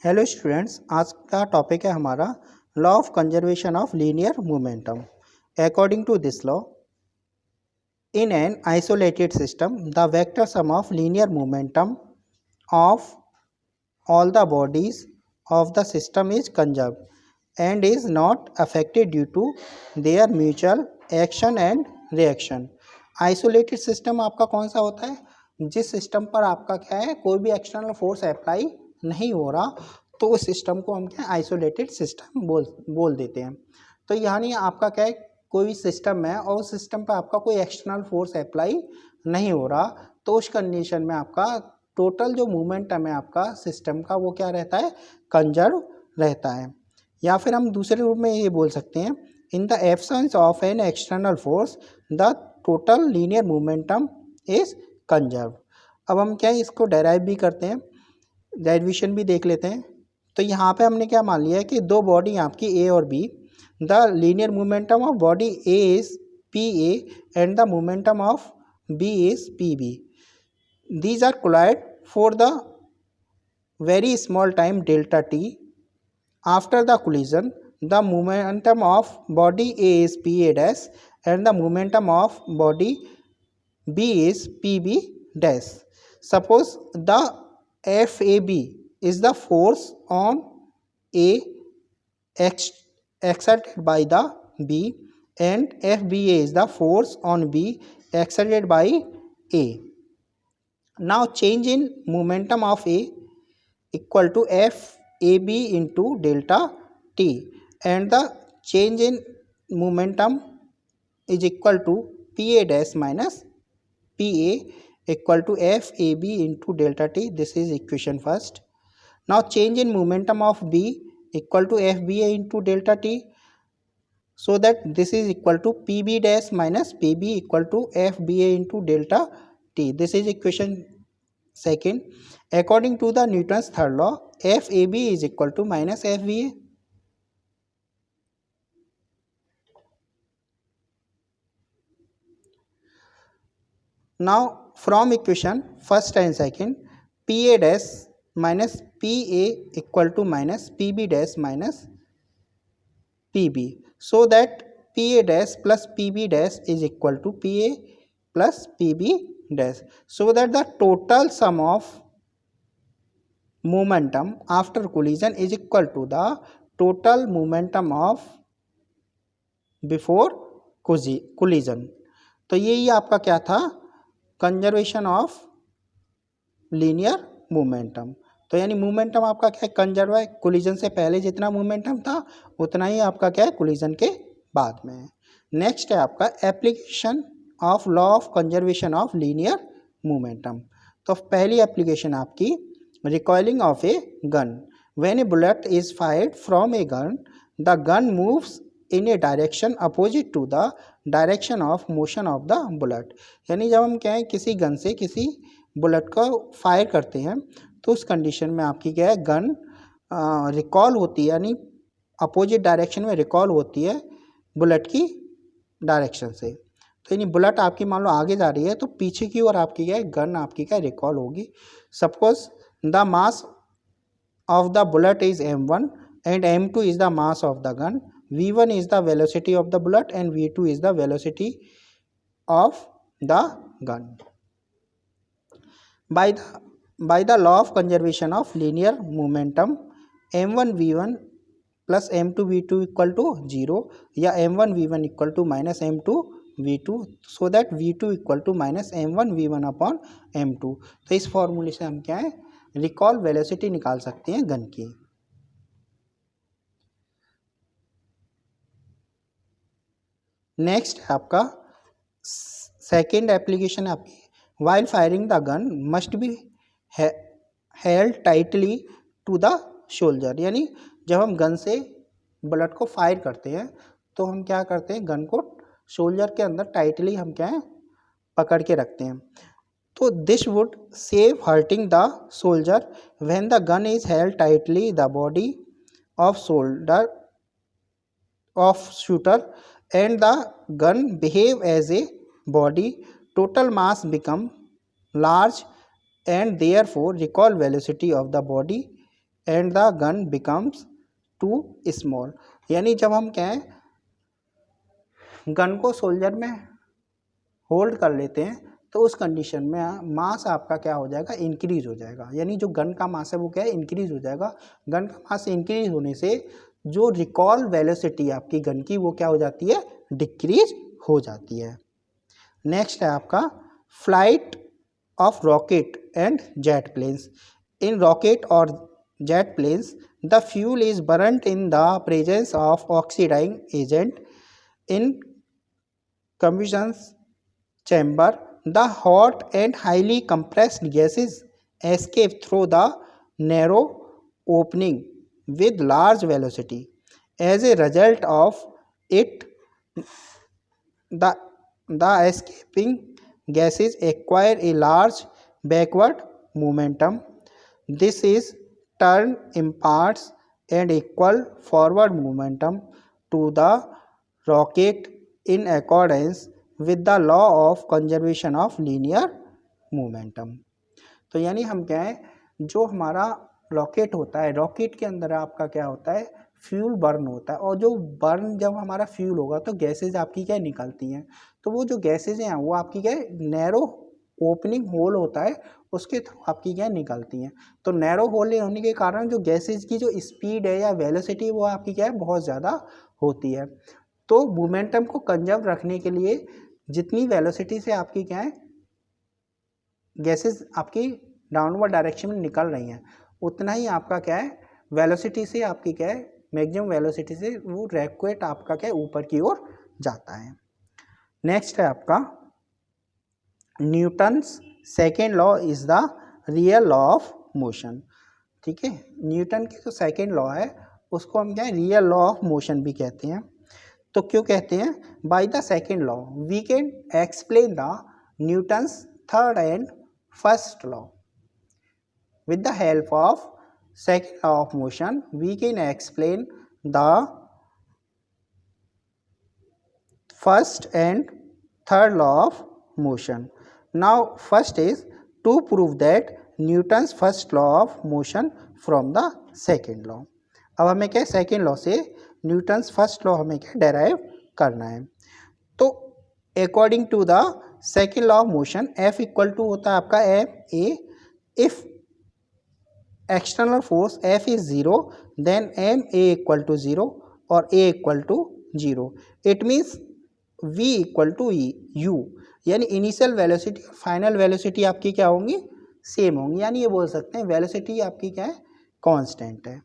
Hello students, आज का topic है हमारा law of conservation of linear momentum. According to this law, in an isolated system the vector sum of linear momentum of all the bodies of the system is conserved and is not affected due to their mutual action and reaction। Isolated system आपका कौन सा होता है? जिस system पर आपका क्या है, कोई भी एक्सटर्नल फोर्स अप्लाई नहीं हो रहा, तो उस सिस्टम को हम क्या आइसोलेटेड सिस्टम बोल देते हैं। तो यानी आपका क्या है, कोई भी सिस्टम है और उस सिस्टम पर आपका कोई एक्सटर्नल फोर्स अप्लाई नहीं हो रहा, तो उस कंडीशन में आपका टोटल जो मोमेंटम है आपका सिस्टम का, वो क्या रहता है, कंजर्व रहता है। या फिर हम दूसरे रूप में ये बोल सकते हैं, in the absence of an external force the total linear momentum is conserve. अब हम क्या है, इसको डेराइव भी करते हैं, डेरिवेशन भी देख लेते हैं। तो यहाँ पे हमने क्या मान लिया है कि दो बॉडी आपकी ए और B, the linear momentum of body A is P A and the momentum of B is P B. These are collide for the very small time delta t. After the collision, the momentum of body A is Pa dash and the momentum of body B is Pb dash. Suppose the Fab is the force on A exerted by the B and Fba is the force on B exerted by A. Now change in momentum of A equal to Fab into delta t, and the change in momentum is equal to Pa dash minus Pa equal to Fab into delta t. This is equation first. Now change in momentum of B equal to Fba into delta t, so that this is equal to Pb dash minus Pb equal to Fba into delta t. This is equation second. According to the Newton's third law, Fab is equal to minus Fba. Now from equation first and second, Pa dash minus Pa equal to minus Pb dash minus Pb, so that Pa dash plus Pb dash is equal to Pa plus Pb dash, so that the total sum of momentum after collision is equal to the total momentum of before collision। तो यही आपका क्या था, conservation of linear momentum. तो यानी momentum आपका क्या है, कंजर्व है। कोलिजन से पहले जितना मोमेंटम था उतना ही आपका क्या है, कोलिजन के बाद में है। नेक्स्ट है आपका application of law of conservation of linear momentum. तो पहली एप्लीकेशन आपकी recoiling of a gun. When a bullet is fired from a gun, the gun moves in a direction opposite to the direction of motion of the bullet. यानी जब हम क्या है, किसी gun से किसी बुलेट को फायर करते हैं, तो उस कंडीशन में आपकी क्या है, गन रिकॉल होती है, यानी अपोजिट डायरेक्शन में रिकॉल होती है बुलेट की डायरेक्शन से। तो यानी बुलेट आपकी मान लो आगे जा रही है, तो पीछे की ओर आपकी क्या है, गन आपकी क्या रिकॉल होगी। Suppose the mass of the bullet is m1 and m2 is the mass of the gun, v1 is the velocity of the bullet and v2 is the velocity of the gun. By the law of conservation of linear momentum, m1 v1 plus m2 v2 equal to 0, या m1 v1 equal to minus m2 v2, so that v2 equal to minus m1 v1 upon m2। तो इस फॉर्मूले से हम क्या है, recall velocity निकाल सकते हैं गन की। नेक्स्ट है आपका सेकेंड एप्लीकेशन आपकी, while firing the gun must be held tightly to the shoulder. यानी जब हम गन से बुलेट को फायर करते हैं, तो हम क्या करते हैं, गन को शोल्डर के अंदर टाइटली हम क्या है, पकड़ के रखते हैं। तो this would save hurting the soldier when the gun is held tightly the body off shoulder of shooter and the gun behave as a body, total mass become large and therefore recoil velocity of the body and the gun becomes too small. यानी जब हम क्या है gun को soldier में hold कर लेते हैं तो उस कंडीशन में मास आपका क्या हो जाएगा, इंक्रीज हो जाएगा। यानी जो गन का मास है वो क्या है, इंक्रीज हो जाएगा। गन का मास इंक्रीज होने से जो रिकॉल वेलोसिटी आपकी गन की वो क्या हो जाती है, डिक्रीज हो जाती है। नेक्स्ट है आपका flight of rocket and jet planes. In rocket और jet planes the fuel is burned in the presence of oxidizing agent in combustion chamber. The hot and highly compressed gases escape through the narrow opening with large velocity. As a result of it, the, the escaping gases acquire a large backward momentum. This is turn imparts an equal forward momentum to the rocket in accordance with the law of conservation of linear momentum. तो यानी हम क्या है, जो हमारा rocket होता है, rocket के अंदर आपका क्या होता है, फ्यूल बर्न होता है। और जो बर्न जब हमारा फ्यूल होगा तो गैसेज आपकी क्या निकलती हैं। तो वो जो गैसेज हैं वो आपकी क्या है, नैरो ओपनिंग होल होता है उसके थ्रू आपकी क्या निकलती हैं। तो नैरो होल होने के कारण जो गैसेज की जो स्पीड है या वेलोसिटी वो आपकी क्या है, बहुत ज़्यादा होती है। तो मोमेंटम को कंजर्व रखने के लिए जितनी वेलोसिटी से आपकी क्या है गैसेस आपकी डाउनवर्ड डायरेक्शन में निकल रही हैं, उतना ही आपका क्या है वेलोसिटी से आपकी क्या है मैक्सिमम वेलोसिटी से वो रॉकेट आपका क्या है ऊपर की ओर जाता है। नेक्स्ट है आपका Newton's second law is the real law of motion. ठीक है, न्यूटन की जो सेकेंड लॉ है उसको हम क्या है रियल लॉ ऑफ मोशन भी कहते हैं। तो क्यों कहते हैं, by the second law we can explain the Newton's third and first law. with the help of second law of motion we can explain the first and third law of motion. Now first is to prove that Newton's first law of motion from the second law. अब हमें क्या second law से Newton's first law हमें क्या derive करना है। तो according to the second law of motion F equal to होता है आपका M A. If external force F is 0 then ma equal to 0 और a equal to 0. It means v equal to u, यानी initial velocity और final velocity आपकी क्या होंगी, same होंगी। यानी ये बोल सकते हैं वेलोसिटी आपकी क्या है कांस्टेंट है।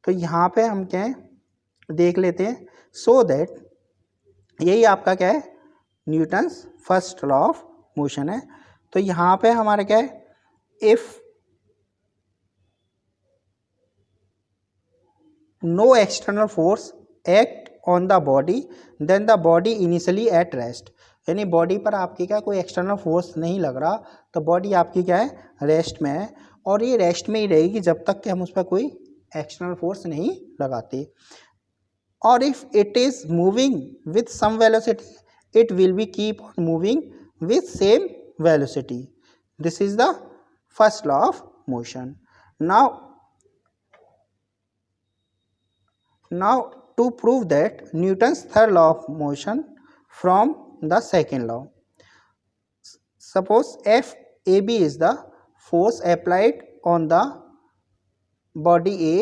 तो यहाँ पे हम क्या है देख लेते हैं। सो दैट यही आपका क्या है Newton's first law of motion है। तो यहाँ पे हमारा क्या है, if no external force act on the body then the body initially at rest। यानी बॉडी पर आपकी क्या कोई एक्सटर्नल फोर्स नहीं लग रहा तो बॉडी आपकी क्या है रेस्ट में है, और ये रेस्ट में ही रहेगी जब तक कि हम उस पर कोई एक्सटर्नल फोर्स नहीं लगाते। और if it is moving with some velocity it will be keep on moving with same velocity. This is the first law of motion. Now to prove that Newton's third law of motion from the second law, suppose FAB is the force applied on the body A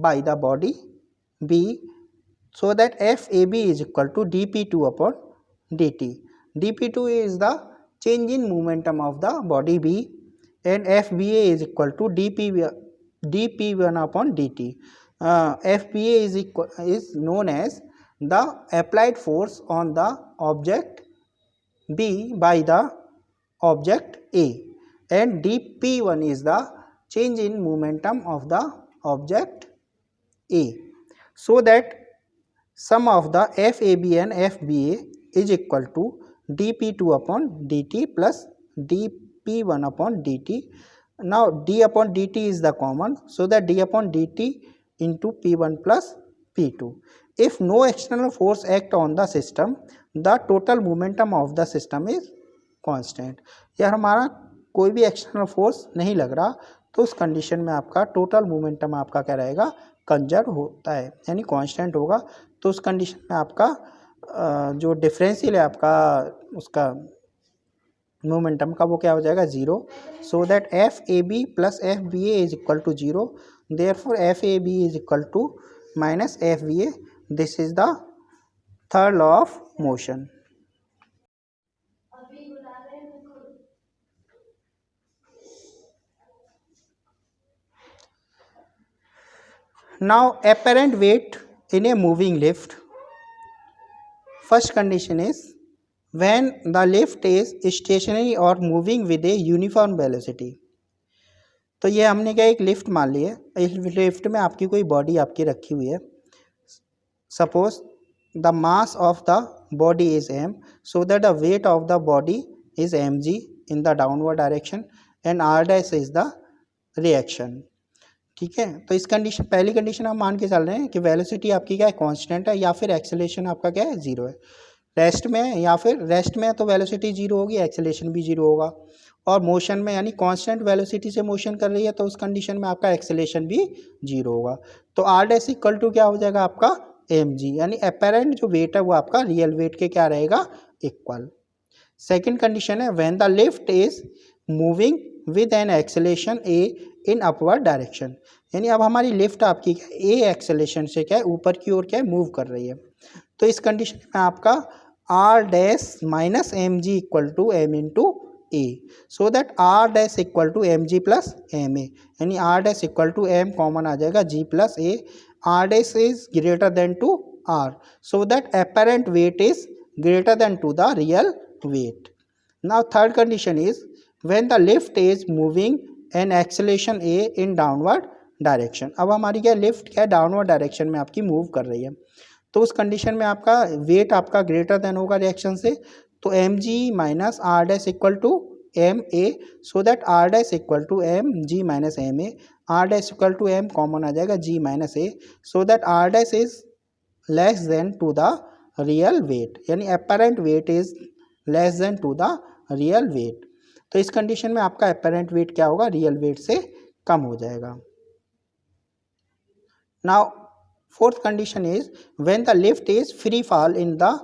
by the body B, so that FAB is equal to dP2 upon dt. dP2 is the change in momentum of the body B and FBA is equal to dP1 upon dt. FBA is known as the applied force on the object B by the object A, and dP1 is the change in momentum of the object A, so that sum of the FAB and FBA is equal to dP2 upon dt plus dP1 upon dt. Now d upon dt is the common, so that d upon dt into P1 plus P2. If no external force act on the system, the total momentum of the system is constant. यार हमारा कोई भी external force नहीं लग रहा तो उस condition में आपका टोटल मोमेंटम आपका क्या रहेगा, कंजर्व होता है यानी कांस्टेंट होगा। तो उस कंडीशन में आपका जो डिफरेंशियल है आपका उसका मोमेंटम का वो क्या हो जाएगा, zero. So that F A B plus F B A is equal to zero, therefore F A B is equal to minus F B A. This is the third law of motion. Now apparent weight in a moving lift. First condition is when the lift is stationary or moving with a uniform velocity. तो ये हमने क्या एक lift मान ली है, इस lift में आपकी कोई बॉडी आपकी रखी हुई है। Suppose the mass of the body is m, so that the weight of the body is mg in the downward direction and r dash is the reaction। ठीक है, तो इस कंडीशन, पहली कंडीशन हम मान के चल रहे हैं कि वेलोसिटी आपकी क्या है, कांस्टेंट है, या फिर एक्सेलेरेशन आपका क्या है, जीरो है। रेस्ट में या फिर रेस्ट में तो वेलोसिटी जीरो होगी, एक्सेलेरेशन भी जीरो होगा। और मोशन में यानी कांस्टेंट वेलोसिटी से मोशन कर रही है तो उस कंडीशन में आपका एक्सेलेरेशन भी जीरो होगा। तो आर डैश इक्वल टू क्या हो जाएगा आपका एम जी, यानी अपेरेंट जो वेट है वो आपका रियल वेट के क्या रहेगा, इक्वल। सेकेंड कंडीशन है when the lift is moving with an acceleration A in upward direction, यानी अब हमारी लिफ्ट आपकी क्या ए एक्सेलेरेशन से क्या है ऊपर की ओर क्या है मूव कर रही है। तो इस कंडीशन में आपका R dash minus M G equal to M into A, so that R dash equal to M G plus M A, यानी R dash equal to M common आ जाएगा G plus A, R dash is greater than to R, so that apparent weight is greater than to the real weight. Now third condition is when the lift is moving an acceleration a in downward direction. अब हमारी क्या lift क्या downward direction में आपकी move कर रही है, तो उस कंडीशन में आपका वेट आपका ग्रेटर देन होगा रिएक्शन से, तो M G minus R dash equal to M A, so that R dash equal to M G minus M A, R dash equal to M common आ जाएगा G minus A, so that R dash is less than to the real weight, यानी apparent weight is less than to the real weight. तो इस condition में आपका apparent wait क्या होगा, real wait से कम हो जाएगा। Now fourth condition is when the lift is free fall in the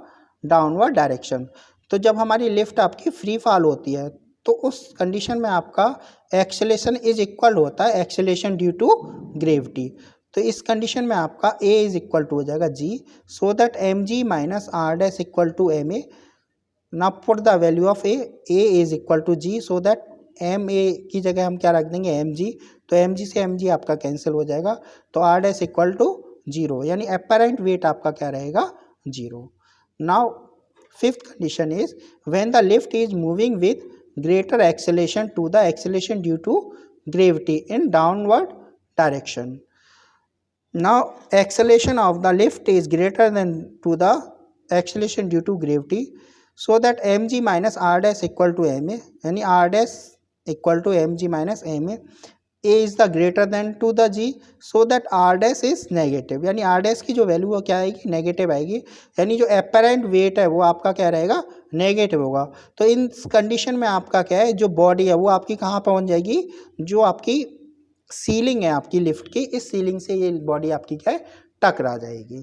downward direction. तो जब हमारी लिफ्ट आपकी फ्री फॉल होती है तो उस कंडीशन में आपका एक्सेलेरेशन इज इक्वल होता है एक्सेलेरेशन ड्यू टू ग्रेविटी। तो इस कंडीशन में आपका a इज इक्वल टू हो जाएगा g, so that M G minus R dash equal to M A. Now put the value of a is equal to g, so that m a की जगह हम क्या रख देंगे mg, तो mg से mg आपका कैंसिल हो जाएगा, तो r dash equal to zero, यानी अपेरेंट वेट आपका क्या रहेगा, zero. Now fifth condition is when the lift is moving with greater acceleration to the acceleration due to gravity in downward direction. Now acceleration of the lift is greater than to the acceleration due to gravity, so that mg minus r dash equal to ma, यानी r dash equal to mg minus ma, a is the greater than to the g, so that r dash is negative, यानी r dash की जो value है क्या आएगी, negative आएगी, यानी जो अपेरेंट वेट है वो आपका क्या रहेगा, नेगेटिव होगा। तो इन कंडीशन में आपका क्या है, जो बॉडी है वो आपकी कहाँ पहुँच जाएगी, जो आपकी सीलिंग है आपकी लिफ्ट की, इस सीलिंग से ये बॉडी आपकी क्या है, टकरा जाएगी।